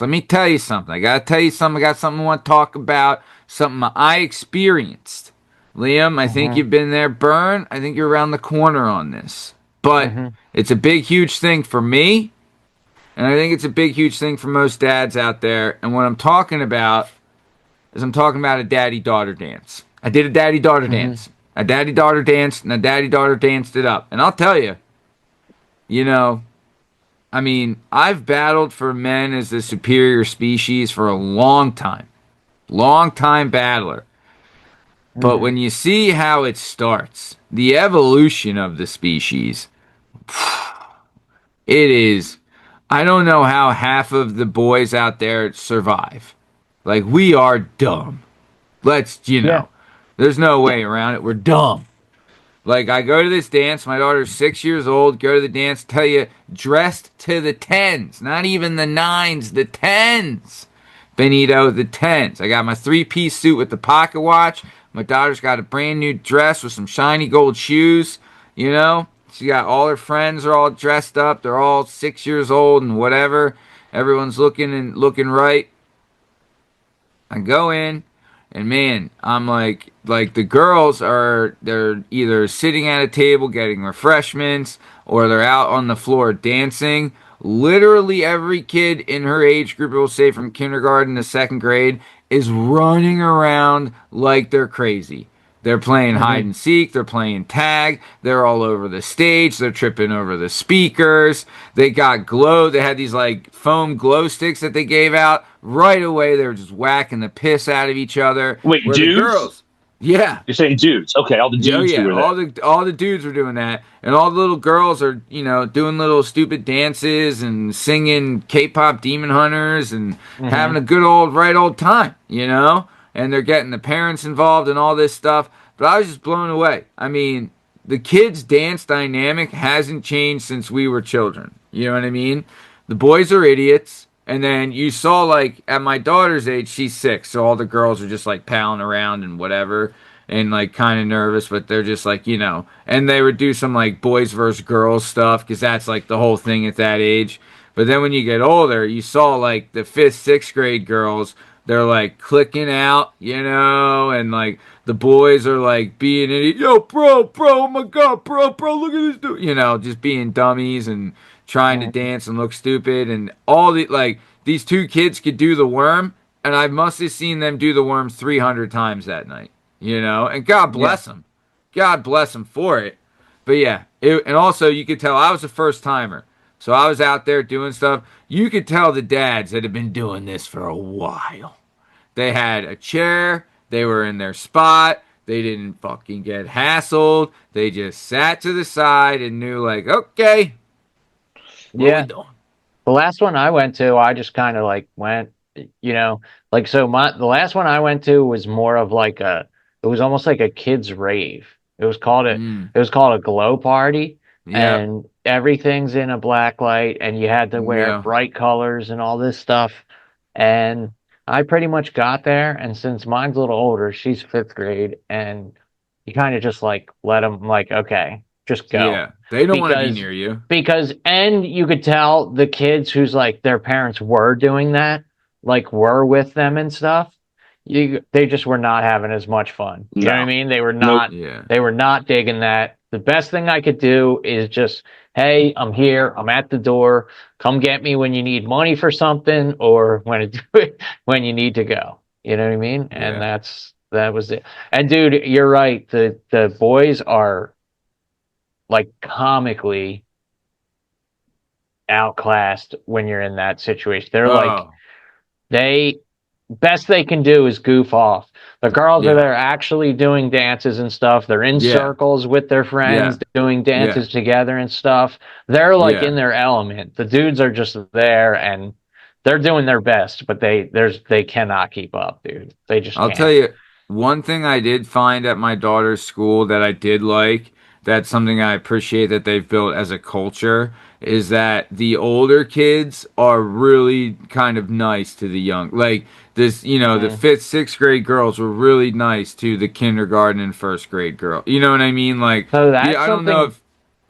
Let me tell you something. I gotta tell you something. I got something I want to talk about. Something I experienced. Liam, I think you've been there. Bern, I think you're around the corner on this. But it's a big, huge thing for me. And I think it's a big, huge thing for most dads out there. And what I'm talking about is I'm talking about a daddy-daughter dance. I did a daddy-daughter dance. A daddy-daughter dance, and a daddy-daughter danced it up. And I'll tell you, you know, I mean, I've battled for men as the superior species for a long time. Long time battler. But when you see how it starts, the evolution of the species, it is, I don't know how half of the boys out there survive. Like, we are dumb. There's no way around it. We're dumb. Like, I go to this dance, my daughter's 6 years old, go to the dance, tell you, dressed to the tens, not even the nines, the tens. Benito, the tens. I got my three-piece suit with the pocket watch. My daughter's got a brand new dress with some shiny gold shoes, you know. She got all her friends are all dressed up. They're all 6 years old and whatever. Everyone's looking right. I go in, and man, I'm like the girls they're either sitting at a table getting refreshments or they're out on the floor dancing. Literally every kid in her age group, we'll say from kindergarten to second grade, is running around like they're crazy. They're playing hide and seek. They're playing tag. They're all over the stage. They're tripping over the speakers. They got glow. They had these like foam glow sticks that they gave out. Right away, they were just whacking the piss out of each other. Wait, Where dudes? The girls, yeah. You're saying dudes. Okay, all the dudes who were there. All the dudes were doing that. And all the little girls are, doing little stupid dances and singing K-pop Demon Hunters and having a good old time, And they're getting the parents involved and all this stuff. But I was just blown away. I mean, the kids' dance dynamic hasn't changed since we were children. You know what I mean? The boys are idiots. And then you saw, like, at my daughter's age, she's 6, so all the girls are just, like, palling around and whatever, and, like, kind of nervous, but they're just, like, and they would do some, like, boys versus girls stuff, because that's, like, the whole thing at that age. But then when you get older, you saw, like, the 5th, 6th grade girls, they're, like, clicking out, and, like, the boys are, like, being idiot. Yo, bro, oh, my God, bro, look at this dude. Just being dummies and trying to dance and look stupid, and all the these two kids could do the worm, and I must have seen them do the worm 300 times that night, and God bless them. God bless them for it. But yeah, and also you could tell I was a first timer, so I was out there doing stuff. You could tell the dads that had been doing this for a while. They had a chair, they were in their spot, they didn't fucking get hassled, they just sat to the side and knew, like, okay, the last one I went to, I just kind of went, the last one I went to was more of it was almost like a kid's rave. It was called a glow party, and everything's in a black light, and you had to wear bright colors and all this stuff. And I pretty much got there, and since mine's a little older, she's 5th grade, and you kind of just let them okay. Just go. Yeah, they don't want to be near you. And you could tell the kids whose their parents were doing that, were with them and stuff. They just were not having as much fun. You know what I mean? They were not. They were not digging that. The best thing I could do is just, hey, I'm here. I'm at the door. Come get me when you need money for something, or when you need to go. You know what I mean? And that was it. And dude, you're right. The boys are comically outclassed when you're in that situation. They're best they can do is goof off. The girls are there actually doing dances and stuff. They're in circles with their friends doing dances together and stuff. They're in their element. The dudes are just there and they're doing their best, but they cannot keep up, dude. They just I'll can't. tell you one thing I did find at my daughter's school that I did like. that's something I appreciate that they've built as a culture is that the older kids are really kind of nice to the young. Like this, the fifth, sixth grade girls were really nice to the kindergarten and first grade girl. You know what I mean? Like, So that's I don't know something.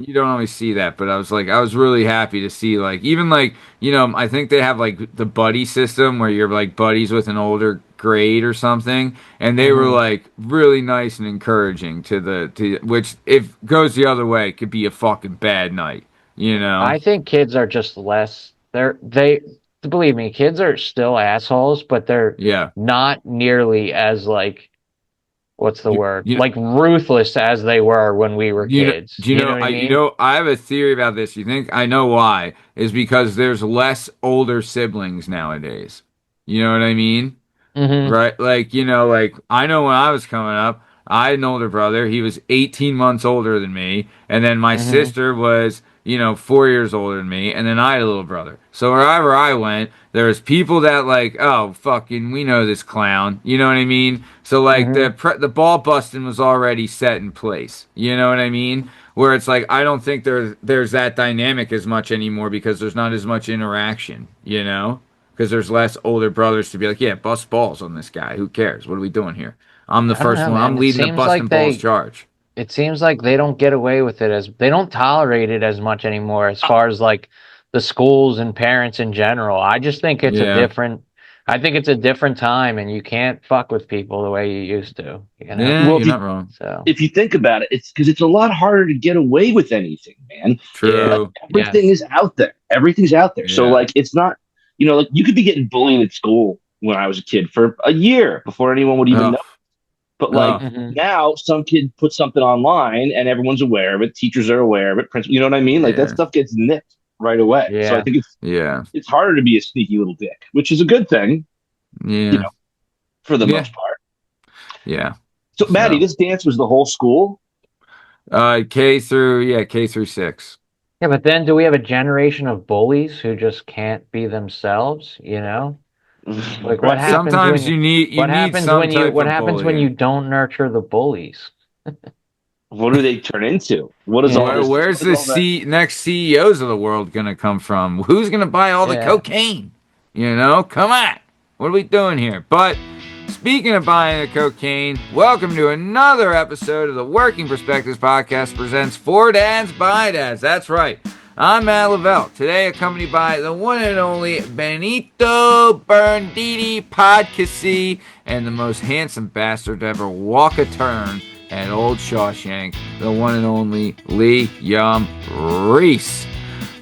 if you don't always see that, but I was really happy to see, like, even like, I think they have like the buddy system where you're like buddies with an older grade or something, and they were Mhm. like really nice and encouraging which if goes the other way could be a fucking bad night, you know? I think kids are just less. They believe me, kids are still assholes, but they're Yeah. not nearly as like what's the You, word? you Like ruthless as they were when we were You know, kids. do you You know know? what I mean? I have a theory about this. You think I know why? Is because there's less older siblings nowadays. You know what I mean? Hmm. Right? Like, like I know when I was coming up, I had an older brother. He was 18 months older than me. And then my Hmm. sister was, 4 years older than me. And then I had a little brother. So wherever I went, there was people that like, oh, fucking, we know this clown. You know what I mean? So like Hmm. the ball busting was already set in place. You know what I mean? Where it's like, I don't think there's that dynamic as much anymore because there's not as much interaction, because there's less older brothers to be like, yeah, bust balls on this guy. Who cares? What are we doing here? I'm the I don't first know, one. I'm man. leading the busting balls charge. It seems like they don't get away with it as they don't tolerate it as much anymore as far as like the schools and parents in general. Yeah, I think it's a different time and you can't fuck with people the way you used to, you know? yeah, Well, you're not wrong. So, if you think about it, it's because it's a lot harder to get away with anything, man. yeah. Like True. everything Yes. is out there. Everything's out there. So Yeah, like it's not, like you could be getting bullied at school when I was a kid for a year before anyone would even oh, know. But like oh, Hmm. now, some kid puts something online and everyone's aware of it. Teachers are aware of it. Principal, you know what I mean? Like that yeah, stuff gets nipped right away. So I Yeah. think yeah, it's harder to be a sneaky little dick, which is a good thing, you yeah, know, for the yeah, most part. yeah. So Maddie, So, this dance was the whole school. K through 6. Yeah, but then do we have a generation of bullies who just can't be themselves, you know? Like Right. Sometimes you need some type what of happens when you bullying. don't nurture the bullies? What do they turn into? What is all Yeah. this? Where's What is the all that? next CEOs of the world gonna come from? Who's gonna buy all the Yeah. cocaine? Come on. What are we doing here? But speaking of buying the cocaine, welcome to another episode of the Working Perspectives Podcast presents For Dads by Dads. That's right. I'm Matt Lavelle, today accompanied by the one and only Benito Bernardini Podcassi and the most handsome bastard to ever walk a turn at Old Shawshank, the one and only Liam Reese.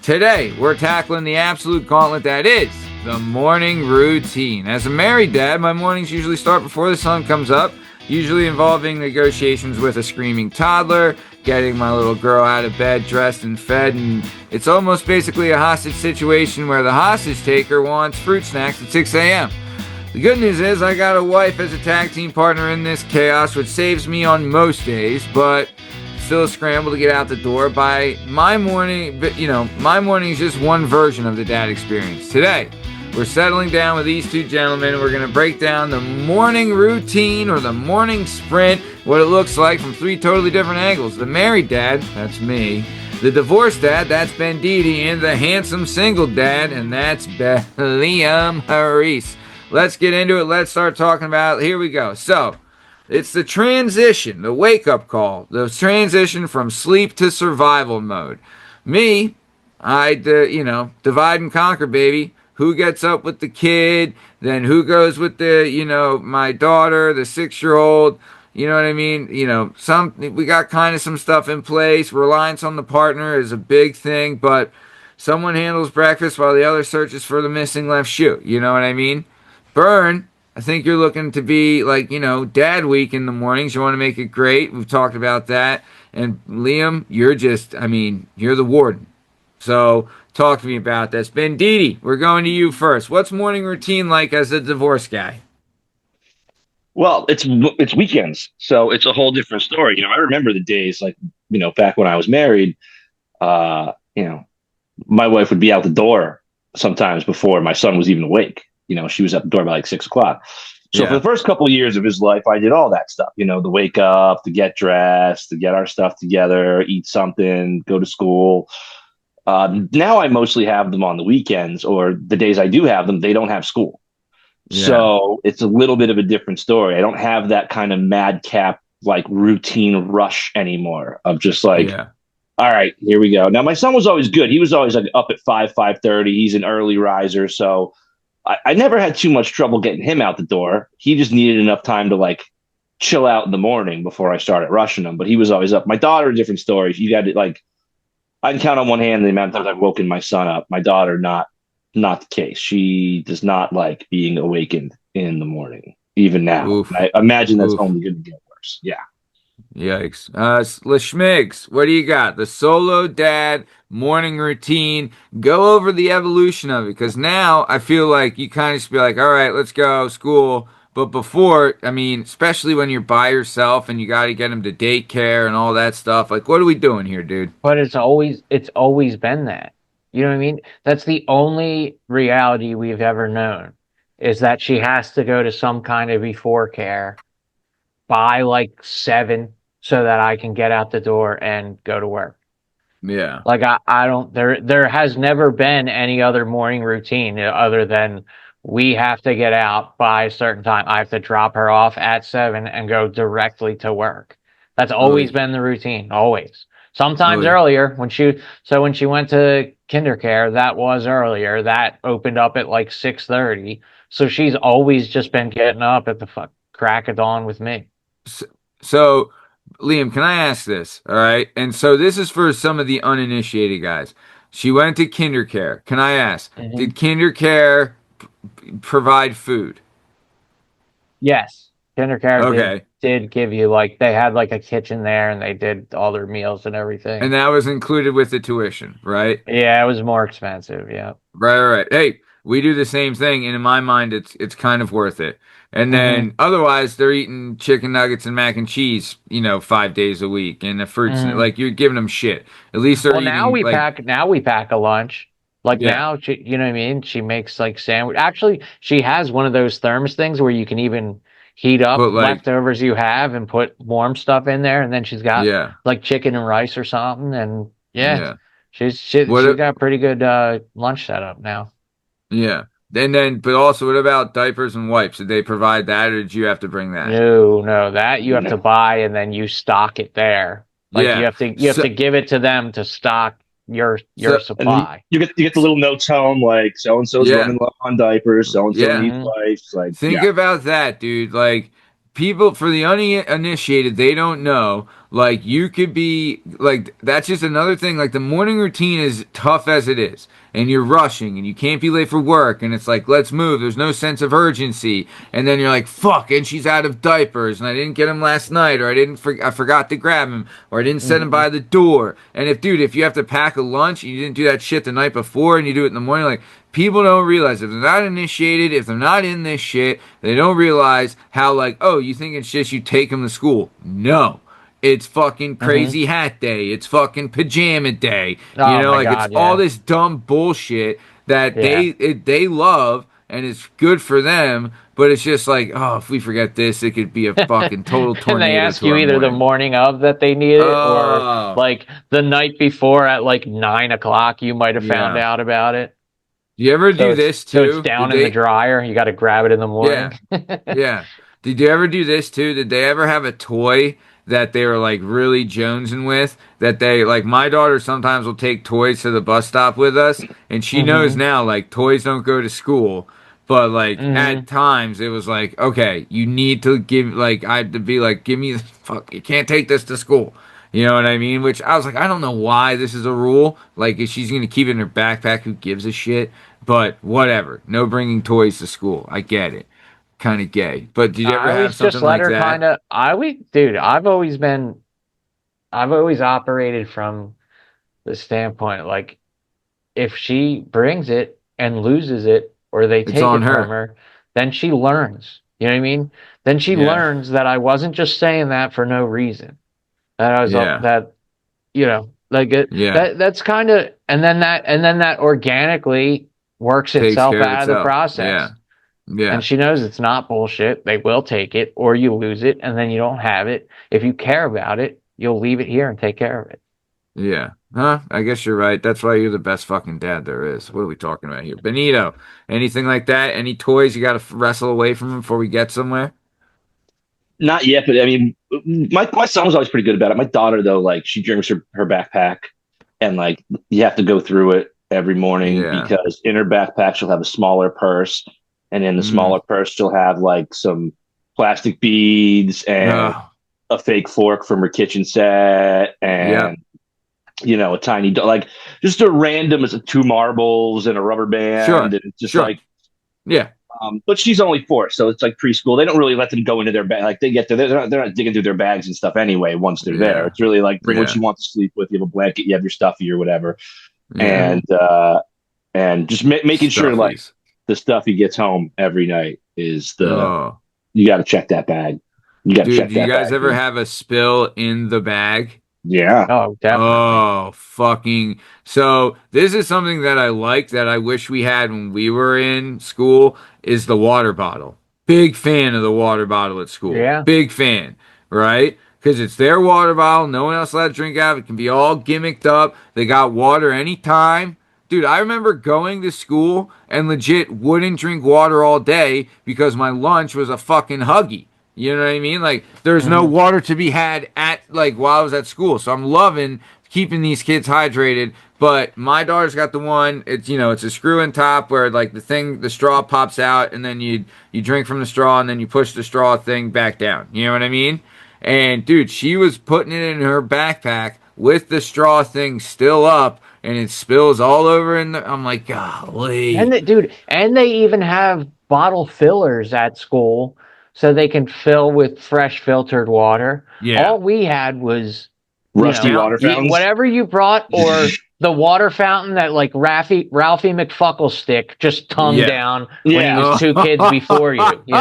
Today, we're tackling the absolute gauntlet that is the morning routine. As a married dad, my mornings usually start before the sun comes up, usually involving negotiations with a screaming toddler, getting my little girl out of bed, dressed and fed, and it's almost basically a hostage situation where the hostage taker wants fruit snacks at 6 a.m. The good news is I got a wife as a tag team partner in this chaos, which saves me on most days, but still a scramble to get out the door. By my morning, my morning is just one version of the dad experience. Today, we're settling down with these two gentlemen. We're going to break down the morning routine or the morning sprint, what it looks like from 3 totally different angles. The married dad, that's me. The divorced dad, that's Ben Didi. And the handsome single dad, and that's Liam Harris. Let's get into it. Let's start talking about it. Here we go. So, it's the transition, the wake-up call, the transition from sleep to survival mode. Me, divide and conquer, baby. Who gets up with the kid, then who goes with my daughter, the 6-year-old, you know what I mean? We got kind of some stuff in place. Reliance on the partner is a big thing, but someone handles breakfast while the other searches for the missing left shoe. You know what I mean? Bern, I think you're looking to be like, dad week in the mornings. You want to make it great. We've talked about that. And Liam, you're the warden. So talk to me about this. Ben Didi, we're going to you first. What's morning routine like as a divorce guy? Well, it's weekends, so it's a whole different story. I remember the days like back when I was married. My wife would be out the door sometimes before my son was even awake. She was at the door by like 6 o'clock. So for the first couple of years of his life, I did all that stuff, the wake up, to get dressed, to get our stuff together, eat something, go to school. Now I mostly have them on the weekends, or the days I do have them, they don't have school. Yeah. So it's a little bit of a different story. I don't have that kind of madcap like routine rush anymore of just like, Yeah. all right, here we go. Now my son was always good. He was always like up at 5:30. He's an early riser, so I never had too much trouble getting him out the door. He just needed enough time to like chill out in the morning before I started rushing him. But he was always up. My daughter, different story. You got to like, I can count on one hand the amount of times I've woken my son up. My daughter, not the case. She does not like being awakened in the morning, even now. Oof. I imagine that's Oof. only going to get worse. Yeah. Yikes. Schmigs, what do you got? The solo dad morning routine. Go over the evolution of it, because now I feel like you kind of just be like, all right, let's go, school. But before, I mean, especially when you're by yourself and you got to get him to daycare and all that stuff, like, what are we doing here, dude? But it's always been that. You know what I mean? That's the only reality we've ever known, is that she has to go to some kind of before care by like 7 so that I can get out the door and go to work. Yeah. Like I don't there has never been any other morning routine other than we have to get out by a certain time. I have to drop her off at 7 and go directly to work. That's always Oy. been the routine, always. Sometimes Oy. earlier when she went to kindercare, that was earlier. That opened up at like 6:30. So she's always just been getting up at the crack of dawn with me. So, Liam, can I ask this? All right. And so this is for some of the uninitiated guys. She went to kindercare. Can I ask, Hmm. did kindercare provide food? Yes, KinderCare did Okay. did give you like they had like a kitchen there and they did all their meals and everything. And that was included with the tuition, right? Yeah, it was more expensive. Yeah. Right. Hey, we do the same thing, and in my mind, it's kind of worth it. And Hmm. then otherwise, they're eating chicken nuggets and mac and cheese, 5 days a week, and the fruits. Hmm. Like you're giving them shit. At least they're Well, now eating we like pack. Now we pack a lunch. Like yeah, now, you know what I mean? She makes like sandwich. Actually, she has one of those thermos things where you can even heat up put like leftovers you have and put warm stuff in there. And then she's got yeah, like chicken and rice or something. And yeah, yeah. she's What? got pretty good lunch setup now. Yeah. And then, but also, what about diapers and wipes? Did they provide that, or did you have to bring that? No, no, that you have to No. buy and then you stock it there. Like you Yeah. have to you have So, to give it to them to stock your so And then supply. you get the little notes home like so and so's yeah, running low on diapers, so and so yeah. needs Hmm. wipes. Like, Think yeah. about that, dude. Like, people, for the uninitiated, they don't know. Like, you could be, like, that's just another thing. Like, the morning routine is tough as it is, and you're rushing, and you can't be late for work, and it's like, let's move. There's no sense of urgency. And then you're like, fuck, and she's out of diapers, and I didn't get him last night, or I forgot to grab him, or I didn't set him Hmm. by the door. And if you have to pack a lunch, and you didn't do that shit the night before, and you do it in the morning, like, people don't realize if they're not initiated, if they're not in this shit, they don't realize how like, oh, you think it's just you take them to school? No, it's fucking Hmm. crazy hat day. It's fucking pajama day. Oh my Like it's God, all yeah. this dumb bullshit that Yeah. they love and it's good for them. But it's just like, oh, if we forget this, it could be a fucking total And they tornado ask to you our either the morning. morning of that they need it or Oh, like the night before at like 9 o'clock you might have found yeah. out about it. Do you ever So do it's this so it's too? down in the dryer. You got to grab it in the Yeah. morning. Yeah. Did you ever do this too? Did they ever have a toy that they were like really jonesing with? That they like my daughter sometimes will take toys to the bus stop with us, and she knows Hmm. now like toys don't go to school. But like at Hmm. times it was like, okay, you need to give like I had to be like, give me the fuck, you can't take this to school. You know what I mean? Which I was like, I don't know why this is a rule. Like, if she's gonna keep it in her backpack, who gives a shit? But whatever. No bringing toys to school. I get it. Kind of gay. But did you ever I have always just something let like her that? kind of. Dude. I've always operated from the standpoint like if she brings it and loses it or they It's take on it from her. her, then she learns. You know what I mean? Then she Yeah. learns that I wasn't just saying that for no reason. That I was Yeah. that like Yeah. that's kind of and then that organically works Takes itself care of out of the itself. Yeah. process. Yeah. And she knows it's not bullshit. They will take it, or you lose it, and then you don't have it. If you care about it, you'll leave it here and take care of it. Yeah. Huh? I guess you're right. That's why you're the best fucking dad there is. What are we talking about here? Benito, anything like that? Any toys you got to wrestle away from him before we get somewhere? Not yet, but I mean, my son was always pretty good about it. My daughter, though, like she drinks her backpack, and like you have to go through it every morning Yeah. because in her backpack she'll have a smaller purse, and in the Mm. smaller purse she'll have like some plastic beads and Oh, a fake fork from her kitchen set, yep. and a tiny like just a random as two marbles and a rubber band, Sure. and it's just Sure. like Yeah. but she's only 4, so it's like preschool. They don't really let them go into their bag. Like they get there, they're not digging through their bags and stuff anyway. Once they're there, Yeah. it's really like bring what Yeah. you want to sleep with. You have a blanket, you have your stuffy or whatever, Yeah. and just making sure like Stuffies. the stuff he gets home every night is the Oh. you got to check that bag. You got to Dude, check do you that guys bag. ever Dude. have a spill in the bag? Yeah. Oh, definitely. Oh, fucking. So, this is something that I like that I wish we had when we were in school is the water bottle. Big fan of the water bottle at school. Yeah. Big fan, right? Because it's their water bottle. No one else allowed to drink out of it. It can be all gimmicked up. They got water anytime. Dude, I remember going to school and legit wouldn't drink water all day because my lunch was a fucking Huggy. You know what I mean? Like there's no Hmm. water to be had at like while I was at school. So I'm loving keeping these kids hydrated. But my daughter's got the one, it's a screw in top where like the straw pops out and then you drink from the straw and then you push the straw thing back down. You know what I mean? And dude, she was putting it in her backpack with the straw thing still up and it spills all over I'm like, golly. And they even have bottle fillers at school so they can fill with fresh filtered water. Yeah. All we had was, Rusty water fountains. whatever you brought, or the water fountain that like Ralphie McFuckle stick just tongue Yeah. down when he Yeah. was 2 kids before you. You're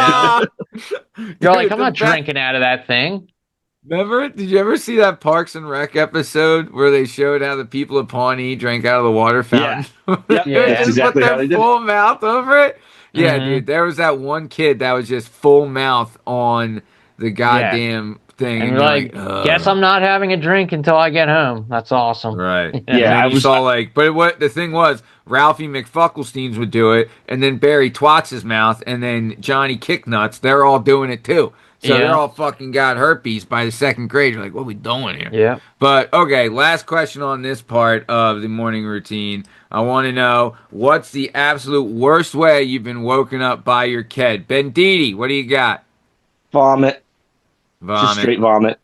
like, Dude, I'm not drinking out of that thing. Remember? Did you ever see that Parks and Rec episode where they showed how the people at Pawnee drank out of the water Yeah. fountain? Yep. Yeah. That's Just exactly put how their they did it. full mouth over it. Yeah, Hmm. dude. There was that one kid that was just full mouth on the Yeah. goddamn thing, And and you're you're like, like, guess ugh. I'm not having a drink until I get home. That's awesome. Right. You And know? Yeah, then I you was. saw like, but what the thing was, Ralphie McFucklesteins would do it, and then Barry Twats' mouth, and then Johnny Kicknuts, they're all doing it too. So they're Yeah. all fucking got herpes by the second grade. You're like, what are we doing here? Yeah. But okay, last question on this part of the morning routine. I want to know what's the absolute worst way you've been woken up by your kid? Ben Didi, what do you got? Vomit. Just Vomit straight vomit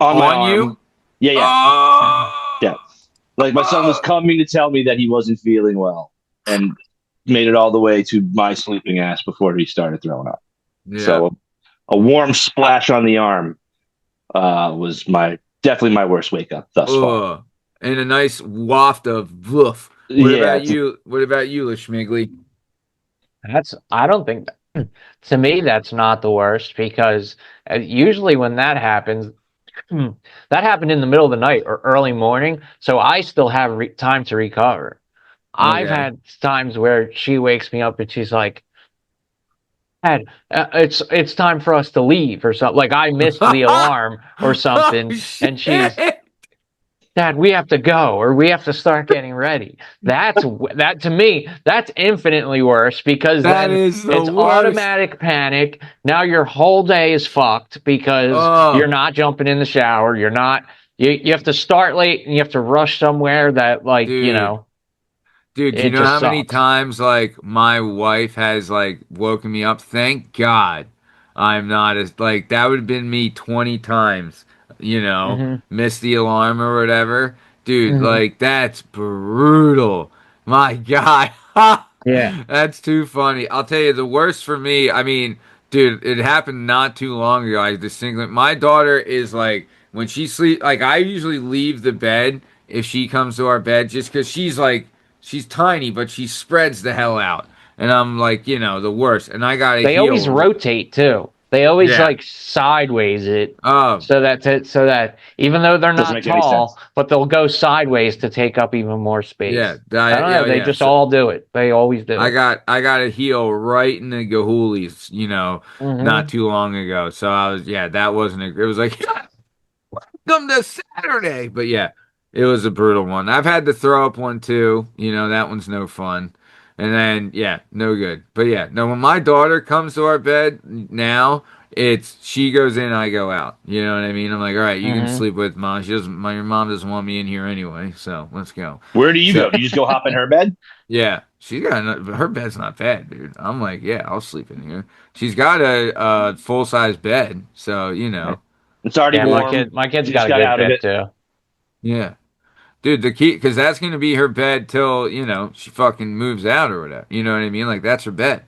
on my on arm. you? Yeah, yeah, Oh, yeah. Like my son was coming to tell me that he wasn't feeling well, and made it all the way to my sleeping ass before he started throwing up. yeah. So a warm splash on the arm was definitely my worst wake up thus far. Ugh. And a nice waft of woof. What Yeah, about you? What about you, Lashmigli? I don't think, to me, that's not the worst because usually when that happens, that happened in the middle of the night or early morning. So I still have time to recover. I've Okay. had times where she wakes me up and she's like, Dad, it's time for us to leave or something. Like I missed the alarm or something, Oh, and she's, shit. Dad, we have to go or we have to start getting ready. That to me, that's infinitely worse because That then is the it's worst. automatic panic. Now your whole day is fucked because Oh. you're not jumping in the shower. You're not. You have to start late and you have to rush somewhere that like Dude. Dude, do you it know just how many sucks. times like my wife has like woken me up? Thank God I'm not as like that would have been me 20 times, Hmm. miss the alarm or whatever. Dude, Hmm. like that's brutal. My God. Yeah. That's too funny. I'll tell you the worst for me, I mean, dude, it happened not too long ago. I distinctly my daughter is like when she sleep like I usually leave the bed if she comes to our bed just because she's tiny, but she spreads the hell out. And I'm like, the worst. And I gotta They always heal. rotate too. They always Yeah. like sideways it Oh, so that even though they're Doesn't not make any sense. tall, but they'll go sideways to take up even more yeah. space. I don't know. They Yeah. just So all do it. They always do it. I got a heel right in the gahoolies, not Hmm. too long ago. So that wasn't it was like come to Saturday. But yeah, it was a brutal one. I've had to throw up one too. That one's no fun. And then yeah, no good. But yeah, no. When my daughter comes to our bed now, it's she goes in, I go out. You know what I mean? I'm like, all right, you can Hmm. sleep with mom. Your mom doesn't want me in here anyway. So let's go. Where do you So go? Do you just go hop in her bed? yeah, her bed's not bad, dude. I'm like, yeah, I'll sleep in here. She's got a full size bed, so It's already Yeah, warm. my kid's You got just a got good out of bed it. too. yeah. Dude, the key, because that's gonna be her bed till she fucking moves out or whatever. You know what I mean? Like that's her bed.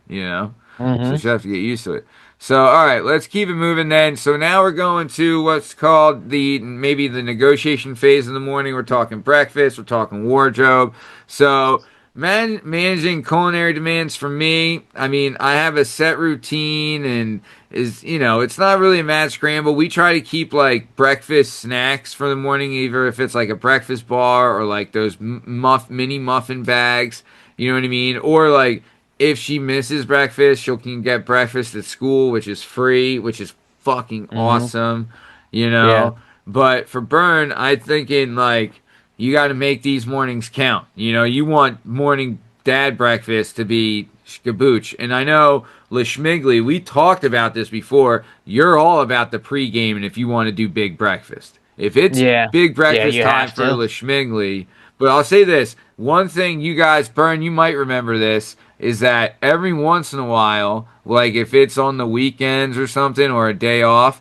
So Hmm. she'll have to get used to it. So all right, let's keep it moving then. So now we're going to what's called maybe the negotiation phase in the morning. We're talking breakfast. We're talking wardrobe. So managing culinary demands for me. I mean, I have a set routine and it's not really a mad scramble. We try to keep like breakfast snacks for the morning, either if it's like a breakfast bar or like those mini muffin bags. You know what I mean? Or like if she misses breakfast, she can get breakfast at school, which is free, which is fucking Hmm. awesome. Yeah. But for Bern, I thinking like you got to make these mornings count. You want morning dad breakfast to be skabooch. And I know Lishmigli, we talked about this before. You're all about the pregame, and if you want to do big breakfast, if it's Yeah. big Yeah. breakfast You time have for to. Lishmigli, but I'll say this one thing, you guys, Bern, you might remember this, is that every once in a while, like if it's on the weekends or something or a day off,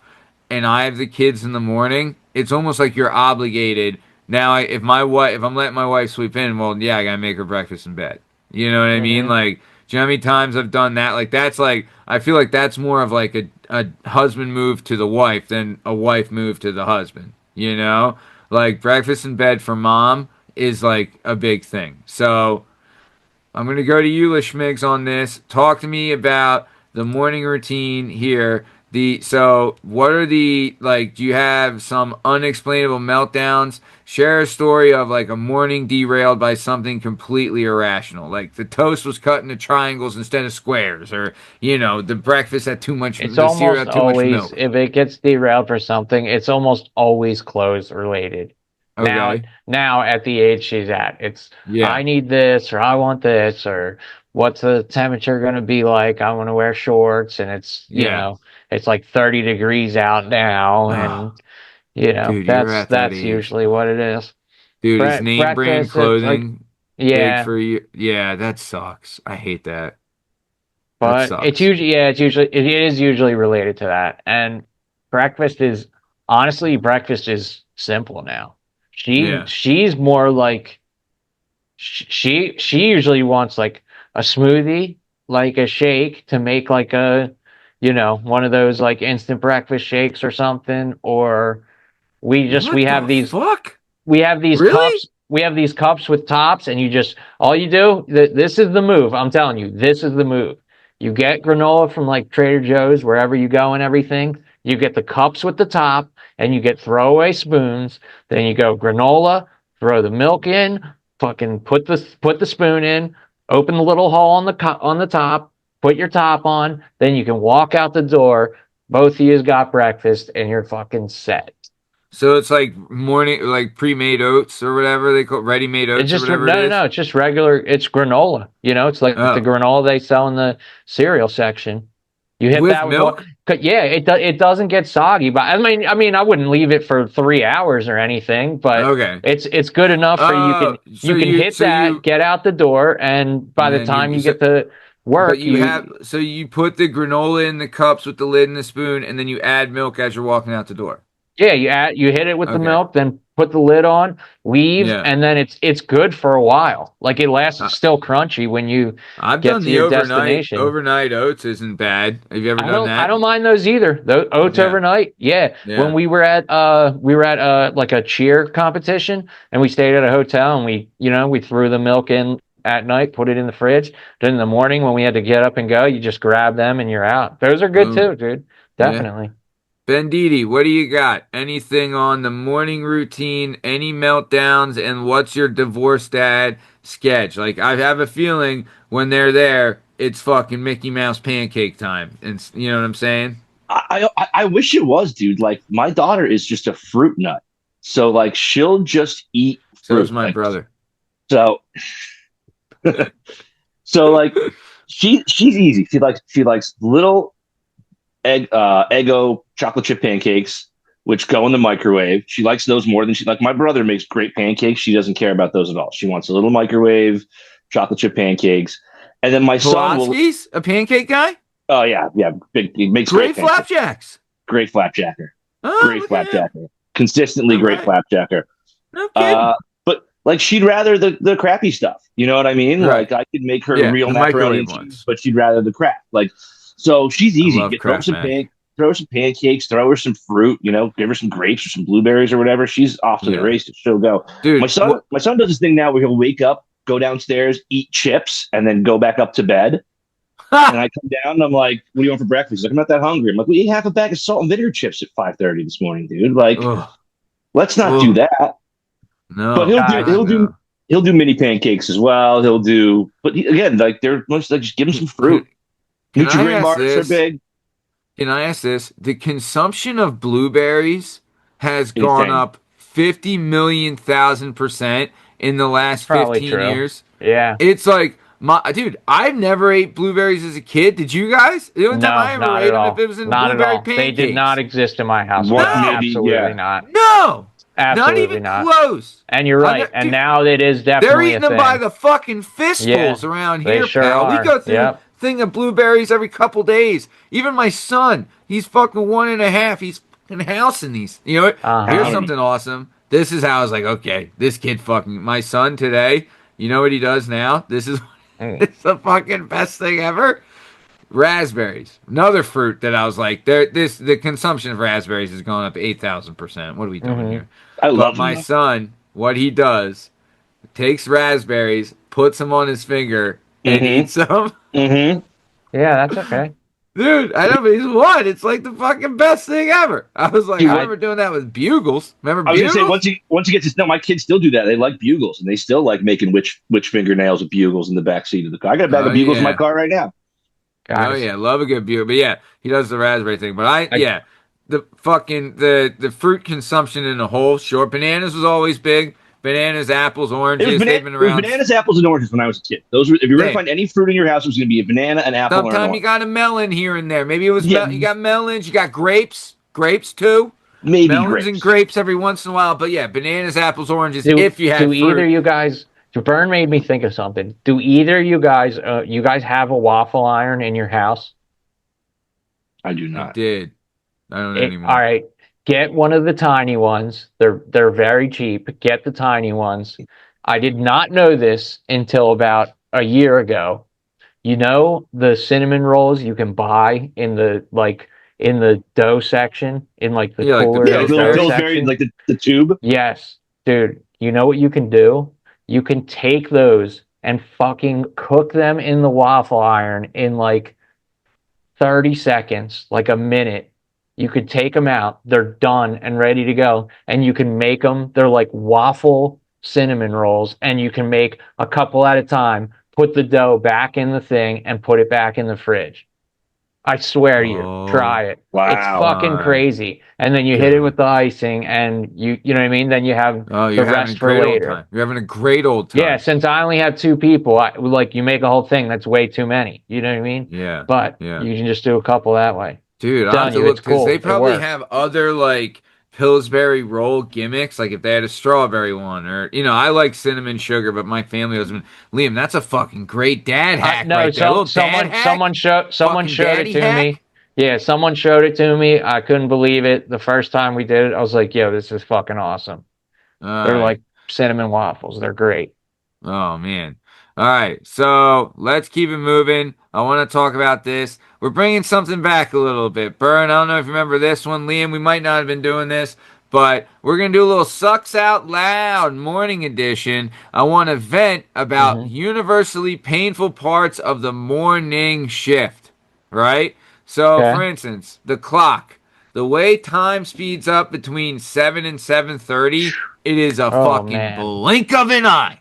and I have the kids in the morning, it's almost like you're obligated. Now, if I'm letting my wife sleep in, well, yeah, I gotta make her breakfast in bed. You know what I mean? Hmm. Like, do you know how many times I've done that? Like, that's like I feel like that's more of like a husband move to the wife than a wife move to the husband. Like breakfast in bed for mom is like a big thing. So I'm going to go to you, Lishmigs, on this. Talk to me about the morning routine here. So what are the like? Do you have some unexplainable meltdowns? Share a story of like a morning derailed by something completely irrational, like the toast was cut into triangles instead of squares, or the breakfast had It's the cereal almost had too much always, milk. if it gets derailed for something, it's almost always clothes related. Now, Okay, now at the age she's at, it's yeah, I need this or I want this or what's the temperature going to be like? I want to wear shorts and yeah. it's like 30 degrees out now Oh, and dude, you're that's at that that's age. usually what it is. Dude, is name brand Breakfast, it's like clothing big yeah, for you? Yeah, that sucks. I hate that. That but sucks. it is usually related to that. And breakfast is honestly breakfast is simple now. Yeah. She's more like she usually wants like a smoothie, like a shake to make like one of those like instant breakfast shakes or something, or we What have the these fuck? we have these Really? cups we have these cups with tops and you just all you do this is the move. I'm telling you, this is the move. You get granola from like Trader Joe's wherever you go and everything. You get the cups with the top and you get throwaway spoons. Then you go granola, throw the milk in, fucking put the spoon in, open the little hole on the top, put your top on, then you can walk out the door. Both of you's got breakfast and you're fucking set. So it's like morning, like pre-made oats or whatever they call ready-made It's oats or just no, whatever it no, no. is. It's just regular. It's granola. It's like the Oh, granola they sell in the cereal section. You hit with that with what? milk? Yeah, it doesn't get soggy. But I mean, I wouldn't leave it for 3 hours or anything. But Okay. it's good enough for So you can you, hit so that, you, get out the door, and by and the then time you, you so, get to but work, you have, so you put the granola in the cups with the lid and the spoon, and then you add milk as you're walking out the door. yeah, you hit it with the Okay. milk, then put the lid on, leave, Yeah. and then it's good for a while. Like it lasts, Uh, it's still crunchy when you I've get done to the your overnight. destination. Overnight oats isn't bad. Have you ever done I that? don't mind those either. Those oats Yeah. overnight. Yeah. When Yeah. we were at like a cheer competition and we stayed at a hotel and we threw the milk in at night, put it in the fridge. Then in the morning when we had to get up and go, you just grab them and you're out. Those are good Boom. too, dude. Yeah. definitely. Benditi, what do you got? Anything on the morning routine? Any meltdowns? And what's your divorced dad sketch? Like, I have a feeling when they're there, it's fucking Mickey Mouse pancake time. And you know what I'm saying? I wish it was, dude. Like my daughter is just a fruit nut, so like she'll just eat So's fruit. my Like brother. so, so like she's easy. She likes little Eggo chocolate chip pancakes, which go in the microwave. She likes those more than she like. My brother makes great pancakes. She doesn't care about those at all. She wants a little microwave chocolate chip pancakes, and then my son will. Pulaski's a pancake guy? Oh yeah, yeah, big. He makes Great great pancakes. flapjacks. Great flapjacker. Oh, Great look at him. flapjacker. Consistently All great right. flapjacker. No kidding. But like she'd rather the crappy stuff. You know what I mean? Right. Like I could make her Yeah, real the macaroni microwave and cheese, ones. but she'd rather the crap. Like so she's I easy. love Throw her Kraft some Mac. throw her some pancakes, throw her some fruit, give her some grapes or some blueberries or whatever. She's off to the Yeah. races. She'll go. My Dude, son does this thing now where he'll wake up, go downstairs, eat chips, and then go back up to bed. And I come down and I'm like, "What do you want for breakfast?" He's like, "I'm not that hungry." I'm like, "We ate half a bag of salt and vinegar chips at 5:30 this morning, dude. Like, ugh, let's not do ugh. that." But No, he'll do Guys, he'll do no. he'll do mini pancakes as well. Again, like they're most like just give him some fruit. Can I Nutri-Grain ask bars are this? big. Can I ask this? The consumption of blueberries has gone Insane. up 50 million thousand percent in the last probably 15 true. years. Yeah. It's like my dude, I've never ate blueberries as a kid. Did you guys? The only time No, I ever not ate at them if all. it was in Not at blueberry all. They did not pancakes. exist in my household. What No, maybe? Absolutely Yeah. not. no, not Absolutely even not. close. And you're right. And Dude, now it is they're definitely a eating them by thing. the fucking Yeah, fistfuls around they here, sure pal. We are. go through Yep. thing of blueberries every couple days. Even my son, he's fucking 1.5. He's fucking housing these. You know what? Here's Uh-huh. something awesome. This is how I was like, okay, this kid fucking my son today. You know what he does now? This is Mm. it's the fucking best thing ever. Raspberries, another fruit that I was like, the consumption of raspberries has gone up 8,000%. What are we doing Hmm. here? I But love them my though. son, what he does, takes raspberries, puts them on his finger, and Mm-hmm. eats them. Mm-hmm. Yeah, that's okay. Dude, I know, but he's what? It's like the fucking best thing ever. I was like, Dude, I what remember doing that with bugles. Remember I was gonna say bugles? once you get to know my kids still do that. They like bugles and they still like making witch fingernails with bugles in the back seat of the car. I got a bag Oh of bugles in my yeah, car right now. oh Guys, yeah, love a good bugle. But yeah, he does the raspberry thing. But I the fucking the fruit consumption in a whole. Sure, bananas was always big. Bananas, apples, oranges, they've been It was around. bananas, apples, and oranges when I was a kid. Those were if you were gonna Same. find any fruit in your house, it was gonna be a banana, an apple, or an Sometime you orange. got a melon here and there. Maybe it was Yeah, you got melons, you got grapes too. maybe Melons and grapes. grapes every once in a while. But yeah, bananas, apples, oranges. do If you do had either fruit, you guys Bern made me think of something. Do either you guys have a waffle iron in your house? I do I not. did. I don't All anymore. right. Get one of the tiny ones. They're very cheap. Get the tiny ones. I did not know this until about a year ago. You know the cinnamon rolls you can buy in the dough section in like the Yeah, like the cooler Yeah, the Pillsbury. dough Pillsbury, section? like the tube. Yes, dude. You know what you can do? You can take those and fucking cook them in the waffle iron in like 30 seconds, like a minute. You could take them out. They're done and ready to go. And you can make them. They're like waffle cinnamon rolls. And you can make a couple at a time, put the dough back in the thing, and put it back in the fridge. I swear to you, Oh try it. It's Wow. fucking my crazy. And then you hit it with the icing, and you know what I mean? Then you have Oh, the you're having a rest for great old later. time. You're having a great old Yeah, time. since I only have two people, like you make a whole thing, that's way too many. You know what I mean? Yeah. But Yeah. you can just do a couple that way. Dude, I'll have Telling to you, look it's because they cool. It probably works. have other like Pillsbury roll gimmicks. Like if they had a strawberry one, or I like cinnamon sugar, but my family doesn't. Liam, that's a fucking great dad hack No, right there. A little dad someone hack. someone Fucking showed it daddy to hack. me. Yeah, someone showed it to me. I couldn't believe it the first time we did it. I was like, "Yo, this is fucking awesome." All They're right. like cinnamon waffles. They're great. Oh man. All right. So let's keep it moving. I want to talk about this. We're bringing something back a little bit. Bern, I don't know if you remember this one. Liam, we might not have been doing this, but we're going to do a little Sucks Out Loud morning edition. I want to vent about Hmm. universally painful parts of the morning shift, right? So, Okay. for instance, the clock, the way time speeds up between 7 and 7:30, it is a Oh fucking man. blink of an eye.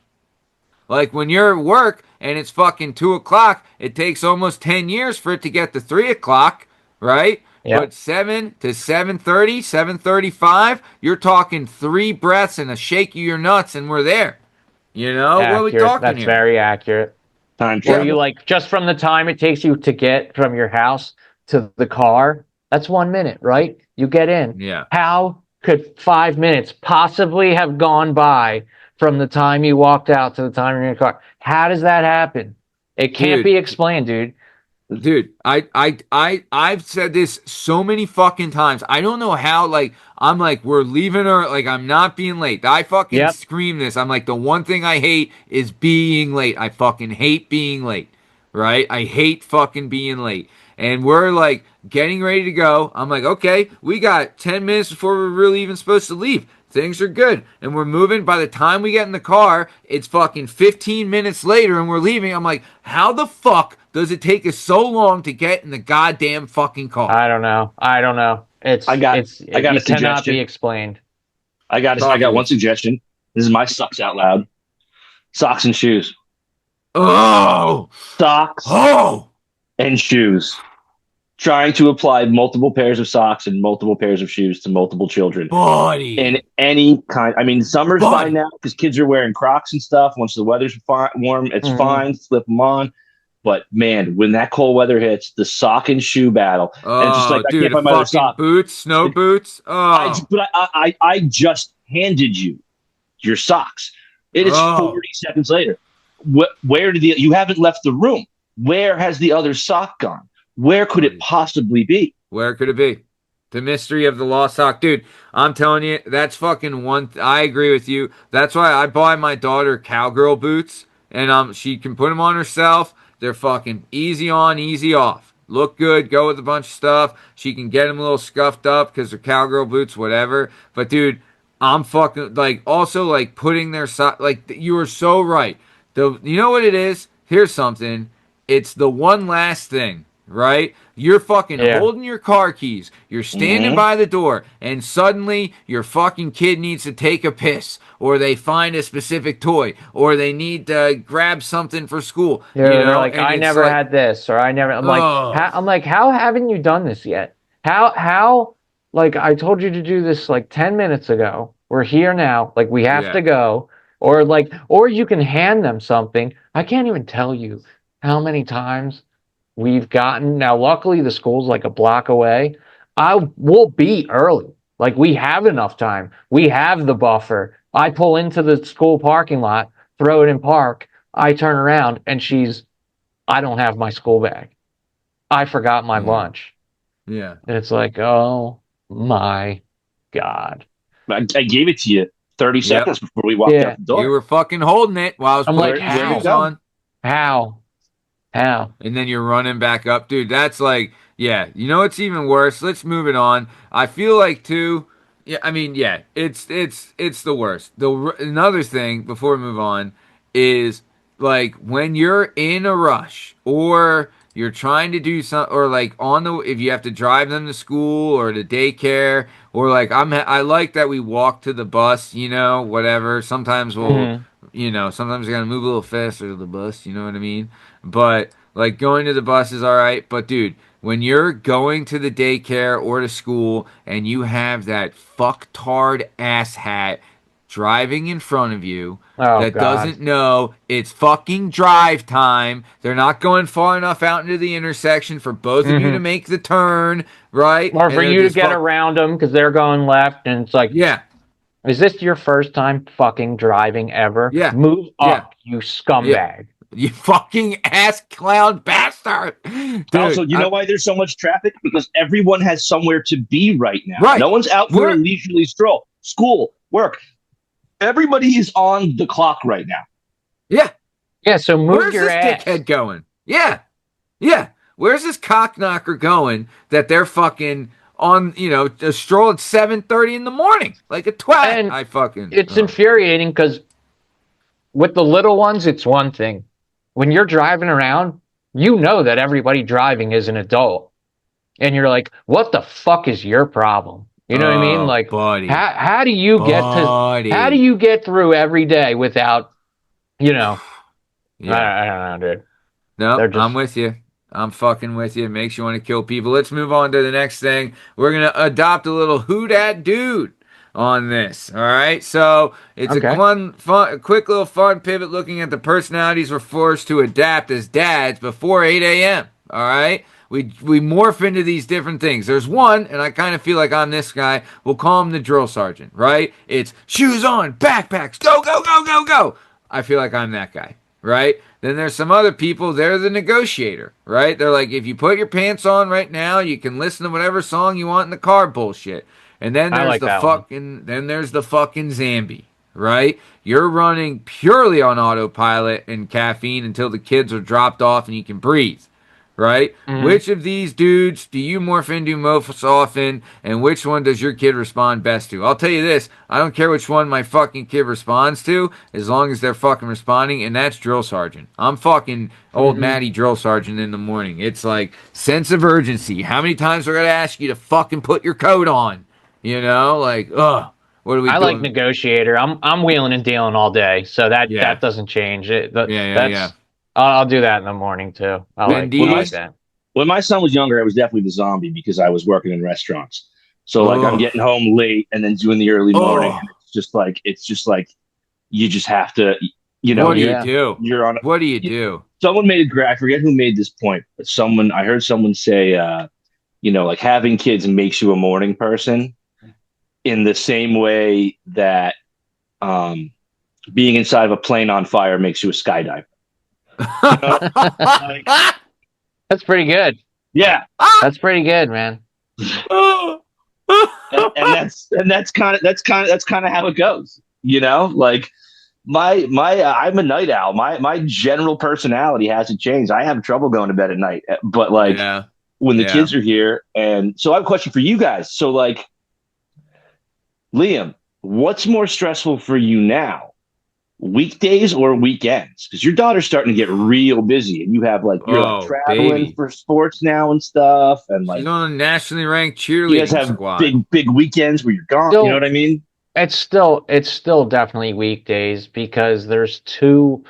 Like when you're at work and it's fucking 2 o'clock, it takes almost 10 years for it to get to 3 o'clock, right? Yep. But 7 to 7:30, 7:35, you're talking 3 breaths and a shake of your nuts, and we're there. You know what are we Accurate. talking That's here? very accurate. Time Or you travel. like just from the time it takes you to get from your house to the car, that's 1 minute, right? You get in. Yeah, How could 5 minutes possibly have gone by from the time you walked out to the time you're in your car? How does that happen? It can't dude. be explained, dude. Dude, I've said this so many fucking times. I don't know how. Like, I'm like, we're leaving her. Like, I'm not being late. I fucking Yep. scream this. I'm like, the one thing I hate is being late. I fucking hate being late. Right? I hate fucking being late. And we're like getting ready to go. I'm like, okay, we got 10 minutes before we're really even supposed to leave. Things are good. And we're moving. By the time we get in the car, it's fucking 15 minutes later and we're leaving. I'm like, how the fuck does it take us so long to get in the goddamn fucking car? I don't know. I don't know. I got I got a It cannot be suggestion. explained. I Talk to got me. one suggestion. This is my sucks out loud. Socks and shoes. Oh, Socks oh, and shoes. Trying to apply multiple pairs of socks and multiple pairs of shoes to multiple children buddy, in any kind. I mean, summer's fine buddy. now because kids are wearing Crocs and stuff. Once the weather's warm, it's Mhm. fine. Slip them on. But man, when that cold weather hits, the sock and shoe battle, and it's just like Oh, I dude, can't the find my other fucking sock. boots, snow boots. I Oh, but I just handed you your socks. It is oh. 40 seconds later. Where did you haven't left the room? Where has the other sock gone? Where could it possibly be? Where could it be? The mystery of the lost sock, dude. I'm telling you, that's fucking one. I agree with you. That's why I buy my daughter cowgirl boots, and she can put them on herself. They're fucking easy on, easy off. Look good, go with a bunch of stuff. She can get them a little scuffed up because they're cowgirl boots, whatever. But dude, I'm fucking like also like putting their sock. Like you were so right. You know what it is? Here's something. It's the one last thing, right? You're fucking Yeah. holding your car keys. You're standing by the door, and suddenly your fucking kid needs to take a piss, or they find a specific toy, or they need to grab something for school. Yeah, You they're know, like, and I it's never like, had this, or I never. oh, I'm like, how haven't you done this yet? How? Like, I told you to do this like 10 minutes ago. We're here now. Like, we have yeah, to go. Or you can hand them something. I can't even tell you how many times we've gotten. Now, luckily, the school's like a block away. We'll be early. Like, we have enough time. We have the buffer. I pull into the school parking lot, throw it in park. I turn around and I don't have my school bag. I forgot my yeah, lunch. yeah. And it's like, oh my God. I gave it to you 30 Yep. seconds before we walked Yeah. out the door. You were fucking holding it while I was I'm putting like, your Where'd it shoes go? on. How? And then you're running back up, dude. That's like, yeah. You know what's even worse? Let's move it on. I feel like too. Yeah, I mean, yeah. It's the worst. Another thing before we move on is like when you're in a rush or you're trying to do something, or like on the if you have to drive them to school or to daycare, or like I like that we walk to the bus. You know, whatever. Sometimes we'll. Mhm. Sometimes you gotta move a little faster to the bus. You know what I mean? But like going to the bus is all right. But dude, when you're going to the daycare or to school and you have that fucktard ass hat driving in front of you Oh that God. doesn't know it's fucking drive time, they're not going far enough out into the intersection for both of you to Hmm. make the turn, right? Or And for they're you to just get around them because they're going left, and it's like, yeah, is this your first time fucking driving ever? yeah, Move yeah, up, you yeah. scumbag. You fucking ass clown bastard, Also, dude. you know why there's so much traffic? Because everyone has somewhere to be right now. Right. No one's out for a We're- leisurely stroll. School, work. Everybody is on the clock right now. Yeah. Yeah, so move Where's your this ass. dickhead going? Yeah. Yeah. Where's this cock knocker going that they're fucking on, a stroll at 7:30 in the morning? Like a twat. And I fucking it's infuriating because with the little ones, it's one thing. When you're driving around, you know that everybody driving is an adult. and you're like, what the fuck is your problem? You know what I mean? Oh, Like, buddy. how do you how do you get through every day without, you know, Yeah. I don't know, dude. Nope, They're I'm just with you. I'm fucking with you. It makes you want to kill people. Let's move on to the next thing. We're gonna adopt a little who dat dude on this. All right. So it's a okay. a quick little fun pivot looking at the personalities we're forced to adapt as dads before 8 a.m. All right. We morph into these different things. There's one, and I kind of feel like I'm this guy. We'll call him the drill sergeant, right? It's shoes on, backpacks, go, go, go, go, go. I feel like I'm that guy, right? Then there's some other people, they're the negotiator, right? They're like, if you put your pants on right now, you can listen to whatever song you want in the car bullshit. And then I there's like the that one. fucking Zambi, right? You're running purely on autopilot and caffeine until the kids are dropped off and you can breathe, right? Mhm. Which of these dudes do you morph into most often, and which one does your kid respond best to? I'll tell you this: I don't care which one my fucking kid responds to, as long as they're fucking responding, and that's drill sergeant. I'm fucking old Mhm. Matty drill sergeant in the morning. It's like sense of urgency. How many times are I gonna ask you to fucking put your coat on? You know, like, ugh, what are we I like doing? negotiator. I'm wheeling and dealing all day, so Yeah, that doesn't change. yeah. That's I'll do that in the morning too. I When my like Venditti. that. when my son was younger, I was definitely the zombie because I was working in restaurants. So like I'm Oh, getting home late and then doing the early morning, and oh. it's just like you just have to, What do you Yeah. do? you're on. What do you do? Someone made a I forget who made this point, but I heard someone say, like having kids makes you a morning person in the same way that um, being inside of a plane on fire makes you a skydiver. You know, like That's pretty good. yeah, That's pretty good, man. and that's kind of how it goes. Like my I'm a night owl. My general personality hasn't changed. I have trouble going to bed at night, but like Yeah, when the yeah. kids are here, and so I have a question for you guys. So like Liam, what's more stressful for you now? Weekdays or weekends? Because your daughter's starting to get real busy, and you're like Oh, traveling baby. for sports now and stuff, and She's like on a nationally ranked you guys cheerleading have squad. big weekends where you're gone. You know what Still I mean? it's still definitely weekdays because there's two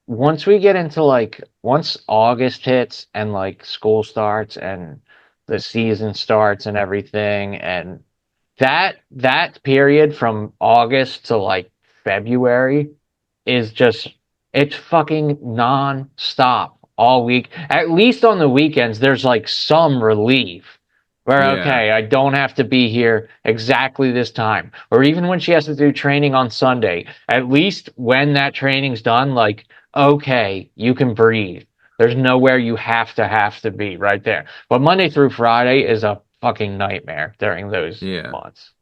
once we get into like once August hits and like school starts and the season starts and everything and that period from August to like February is just it's fucking non-stop all week. At least on the weekends, there's like some relief where Yeah. okay, I don't have to be here exactly this time. Or even when she has to do training on Sunday, at least when that training's done, like, okay, you can breathe. There's nowhere you have to be right there. But Monday through Friday is a fucking nightmare during those Yeah. months.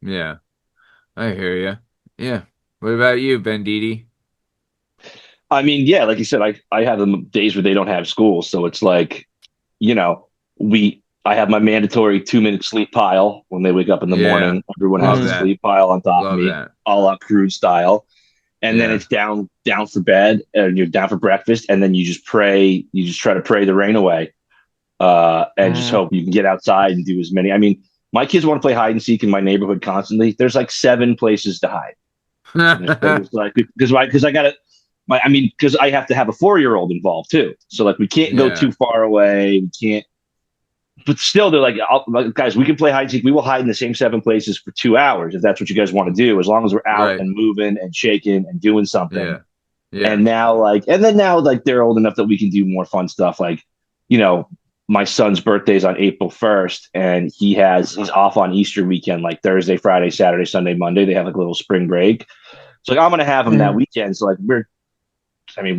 Yeah. I hear you. Yeah. What about you, Benditti? I mean, yeah, like you said, I have them days where they don't have school, so it's like, you know, I have my mandatory 2 minute sleep pile when they wake up in the Yeah. morning. Everyone has Love the Mhm. that. sleep pile on top of Love me, that. a la crude style, and then Yeah. it's down for bed, and you're down for breakfast, and then you just pray. You just try to pray the rain away, and just Mhm. hope you can get outside and do as many. I mean, my kids want to play hide and seek in my neighborhood constantly. There's like 7 places to hide. And it's like because I got to because I have to have a 4-year-old involved too. So like we can't go Yeah. too far away. We can't. But still, they're like, guys, we can play hide and seek. We will hide in the same 7 places for 2 hours if that's what you guys want to do, as long as we're out Right. and moving and shaking and doing something. Yeah. Yeah. And now they're old enough that we can do more fun stuff. Like, you know, my son's birthday's on April 1st, and he's off on Easter weekend, like Thursday, Friday, Saturday, Sunday, Monday. They have like a little spring break. So like, I'm gonna have him that Mhm. weekend. So like we're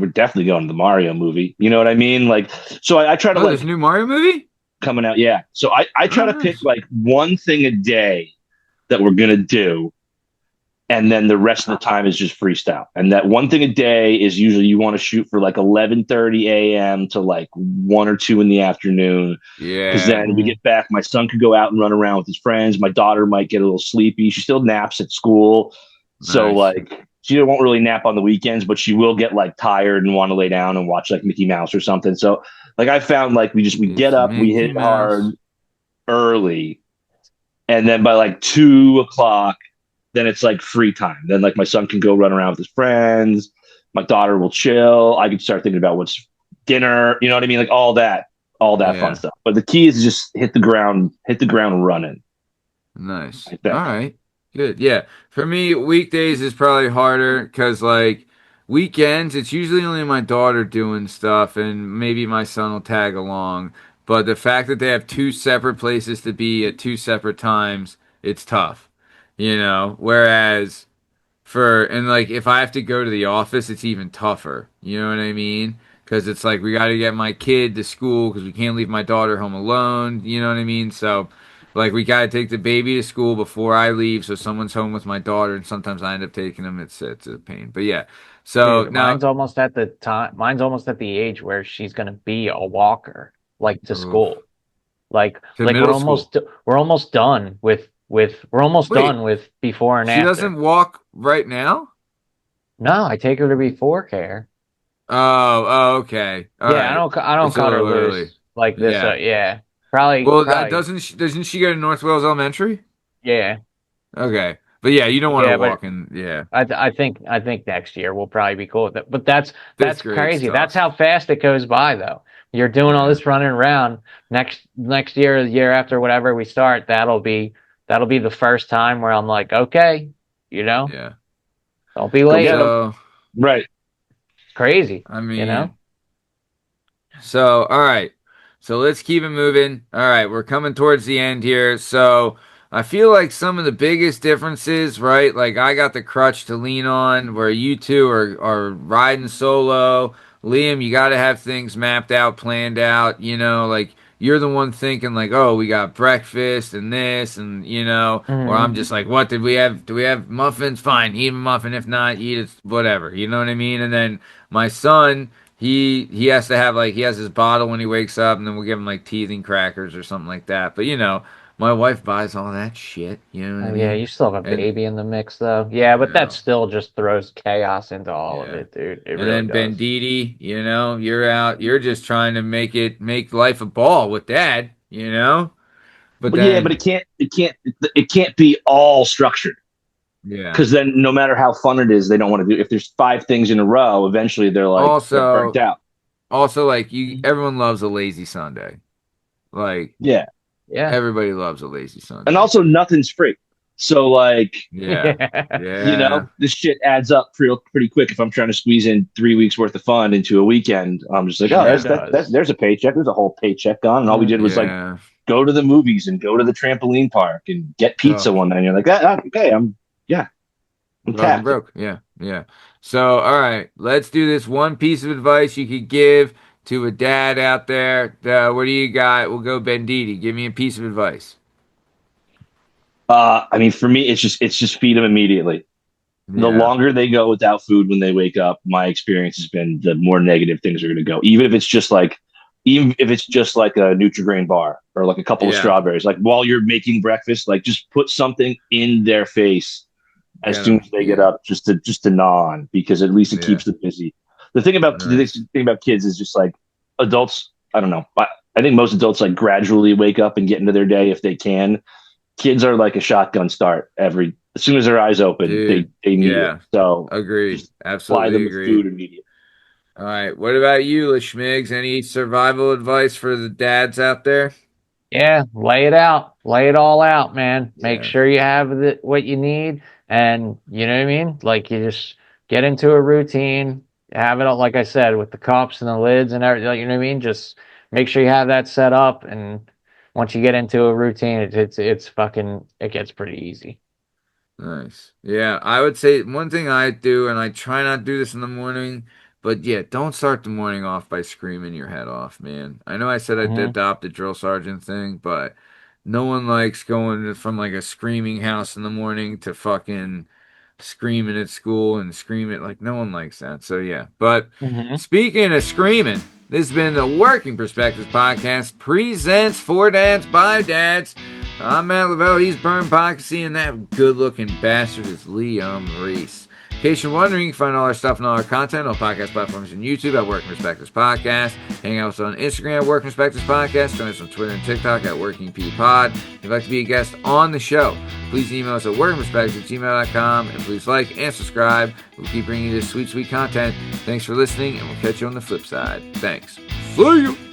definitely going to the Mario movie. You know what I mean? Like, so I try to Oh, there's a like new Mario movie? coming out. Yeah. So I try Oh, to pick nice. like one thing a day that we're gonna do, and then the rest of the time is just freestyle. And that one thing a day is usually you want to shoot for like 11:30 a.m. to like 1 or 2 in the afternoon, because Yeah. then we Mhm. get back. My son could go out and run around with his friends. My daughter might get a little sleepy. She still naps at school, so Nice. like she won't really nap on the weekends, but she will get like tired and want to lay down and watch like Mickey Mouse or something. So like I found like we It's get up, we hit Mickey it hard Mouse. early, and then by like 2 o'clock, then it's like free time. Then like my son can go run around with his friends. My daughter will chill. I can start thinking about what's dinner. You know what I mean? Like all that fun Yeah. stuff. But the key is to just hit the ground running. Nice. I All think. right. Good. Yeah. For me, weekdays is probably harder because, like, weekends, it's usually only my daughter doing stuff and maybe my son will tag along. But the fact that they have two separate places to be at two separate times, it's tough, you know? Whereas and like if I have to go to the office, it's even tougher. You know what I mean? Because it's like we got to get my kid to school because we can't leave my daughter home alone. You know what I mean? So, like we got to take the baby to school before I leave, so someone's home with my daughter, and sometimes I end up taking them. It's a pain, but yeah. So Dude, now, mine's almost at the age where she's gonna be a walker, like to oof, school. Like to like middle school. we're almost done we're almost Wait, done with before and she after. doesn't walk right now? No, I take her to before care. Okay, all Yeah, right. I don't It's a cut her little early. loose like this. Yeah. Yeah, Well, probably. doesn't she go to North Wales Elementary? Yeah, Okay. But yeah, you don't want to yeah, but walk in. Yeah. I think next year we'll probably be cool with it. But Fifth that's grade's crazy. That's tough. how fast it goes by, though. You're doing all Yeah. this running around. Next year, the year after, whatever we start, that'll be the first time where I'm like, okay, you know, Yeah. don't be Go get late. them. So, Right. Crazy, I you know. mean, all right. So let's keep it moving. All right. We're coming towards the end here. So I feel like some of the biggest differences, right? Like I got the crutch to lean on where you two are riding solo. Liam, you got to have things mapped out, planned out, like you're the one thinking like, "Oh, we got breakfast and this and or I'm Hmm. just like, "What did we have? Do we have muffins? Fine, eat a muffin. If not, eat it whatever." You know what I mean? And then my son, he has to have like he has his bottle when he wakes up, and then we'll give him like teething crackers or something like that. But my wife buys all that shit. You know what I Oh yeah, mean? you still have a And baby in the mix, though. Yeah, but that yeah, still just throws chaos into all of yeah. it, dude. It And really then does. Benditi, you're out. You're just trying to make life a ball with dad. But But yeah, but then it can't be all structured yeah. because then no matter how fun it is, they don't want to do. If there's 5 things in a row, eventually they're burnt Also, out. like everyone loves a lazy Sunday. Like Yeah, Yeah. everybody loves a lazy and Sunday. also nothing's free. So like Yeah. Yeah. this shit adds up pretty quick. If I'm trying to squeeze in 3 weeks worth of fun into a weekend, I'm just like, oh, Sure Yeah. that's does. there's a paycheck. There's a whole paycheck gone, and all we did was like Yeah. go to the movies and go to the trampoline park and get pizza Oh, one night. And you're like, okay, I'm fucking tapped. broke. Yeah. Yeah. So, all right, let's do this one piece of advice you could give to a dad out there. What do you got? We'll go Benditi. Give me a piece of advice. I mean, for me, it's just feed them immediately. The Yeah. longer they go without food when they wake up, my experience has been the more negative things are going to go. Even if it's just like a Nutri-Grain bar or like a couple of Yeah. strawberries, like while you're making breakfast, like just put something in their face as Get soon him. as they get Yeah. up, just to gnaw on, because at least it Yeah. keeps them busy. The Nice. thing about kids is just like adults. I don't know. I think most adults like gradually wake up and get into their day if they can. Kids are like a shotgun start every as soon as their eyes open, Dude. they need it. Yeah. So Agreed. just supply them Absolutely with food agreed. immediately. All right. What about you, Lashmigs? Any survival advice for the dads out there? Yeah, lay it out. Lay it all out, man. Make Yeah. sure you have what you need. And you know what I mean? Like you just get into a routine, have it all, like I said, with the cups and the lids and everything, like, you know what I mean? Just make sure you have that set up. And once you get into a routine, it's fucking, it gets pretty easy. Nice. Yeah, I would say one thing I do, and I try not to do this in the morning, but yeah, don't start the morning off by screaming your head off, man. I know I said I'd Hmm. adopt the drill sergeant thing, but no one likes going from like a screaming house in the morning to fucking screaming at school and screaming like no one likes that. So yeah. But Hmm. speaking of screaming, this has been the Working Perspectives Podcast presents For Dads by Dads. I'm Matt Lavelle, he's Bern Pockasy, and that good looking bastard is Liam Reese. In case you're wondering, you can find all our stuff and all our content on podcast platforms and YouTube at Working Perspectives Podcast. Hang out with us on Instagram at Working Perspectives Podcast. Join us on Twitter and TikTok at Working P Pod. If you'd like to be a guest on the show, please email us at workingperspectives@gmail.com, and please like and subscribe. We'll keep bringing you this sweet, sweet content. Thanks for listening, and we'll catch you on the flip side. Thanks. See you.